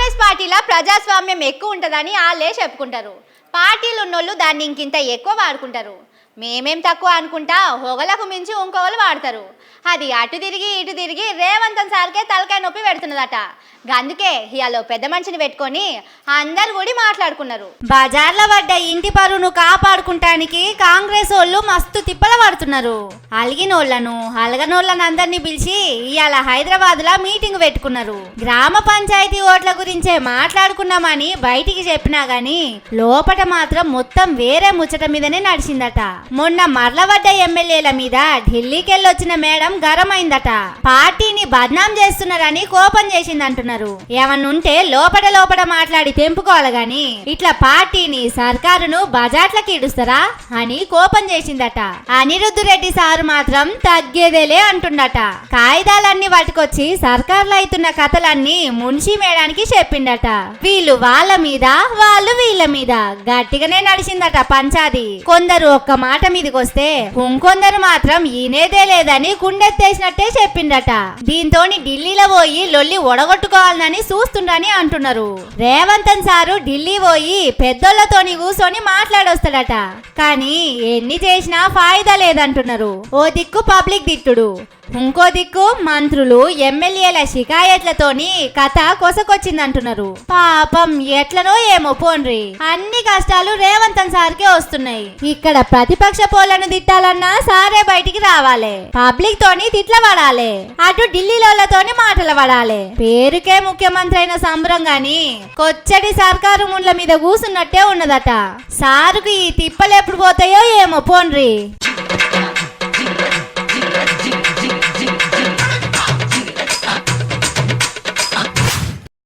కాంగ్రెస్ పార్టీలో ప్రజాస్వామ్యం ఎక్కువ ఉంటుందని వాళ్ళే చెప్పుకుంటారు. పార్టీలు ఉన్నోళ్ళు దాన్ని ఇంకింత ఎక్కువ వాడుకుంటారు. మేమేం తక్కువ అనుకుంటా హొగలకు మించి ఇంకొకరు వాడతారు. అది అటు తిరిగి ఇటు తిరిగి రేవంత్ సార్కే తలకాయ నొప్పి పెడుతున్నదట. అందుకే ఇయాలో పెద్ద మనిషిని పెట్టుకొని అందరు కూడా మాట్లాడుకున్నారు. బజార్లో పడ్డ ఇంటి పరువును కాపాడుకుంటానికి కాంగ్రెస్ వాళ్ళు మస్తు తిప్పల పడుతున్నారు. అలిగినోళ్లను అలగనోళ్లను అందరినీ పిలిచి ఇయాల హైదరాబాద్ లో మీటింగ్ పెట్టుకున్నారు. గ్రామ పంచాయతీ ఓట్ల గురించే మాట్లాడుకున్నామని బయటికి చెప్పినా గాని లోపట మాత్రం మొత్తం వేరే ముచ్చట మీదనే నడిచిందట. మొన్న మరలబడ్డ ఎమ్మెల్యేల మీద ఢిల్లీకి వెళ్ళొచ్చిన మేడం గరమైందట. పార్టీని బద్నాం చేస్తున్నారని కోపం చేసిందంటున్నారు. ఏమన్నుంటే లోపట మాట్లాడి తెంపుకోవాలి గాని ఇట్లా పార్టీని సర్కారును బజాట్లకి ఇడుస్తారా అని కోపం చేసిందట. అనిరుద్ధ్ రెడ్డి సారు మాత్రం తగ్గేదేలే అంటుండట. కాయిదాలన్నీ పట్టుకొచ్చి సర్కార్లో అవుతున్న కథలన్నీ మున్షి మేడానికి చెప్పిండట. వీళ్ళు వాళ్ళ మీద వాళ్ళు వీళ్ళ మీద గట్టిగానే నడిచిందట పంచాది. కొందరు ఒక్క మాట మీదకొస్తే ఇంకొందరు మాత్రం ఈనేదే లేదని కుండెత్తేసినట్టే చెప్పిండట. దీంతో ఢిల్లీలో పోయి లొల్లి ఒడగొట్టుకోవాలని చూస్తుండని అంటున్నారు. రేవంత్ సారు ఢిల్లీ పోయి పెద్దోళ్లతోని కూర్చొని మాట్లాడొస్తాడట. కానీ ఎన్ని చేసినా ఫాయిదా లేదంటున్నారు. ఓ దిక్కు పబ్లిక్ తిట్టుడు, ఇంకో దిక్కు మంత్రులు ఎమ్మెల్యేల షికాయట్లతోని కథ కొసకొచ్చిందంటున్నారు. పాపం ఎట్లనో ఏమో పోన్రి, అన్ని కష్టాలు రేవంత్ సార్కే వస్తున్నాయి. ఇక్కడ ప్రతిపక్ష పోలను తిట్టాలన్నా సారే బయటికి రావాలి, పబ్లిక్ తోని తిట్ల పడాలి, అటు ఢిల్లీలోతోని మాటలు పడాలి. పేరుకే ముఖ్యమంత్రి అయిన సంబరం గాని కొచ్చడి సర్కారు ముండ్ల మీద కూసున్నట్టే ఉన్నదట. సారుకు ఈ తిప్పలు ఎప్పుడు పోతాయో ఏమో పోన్రి.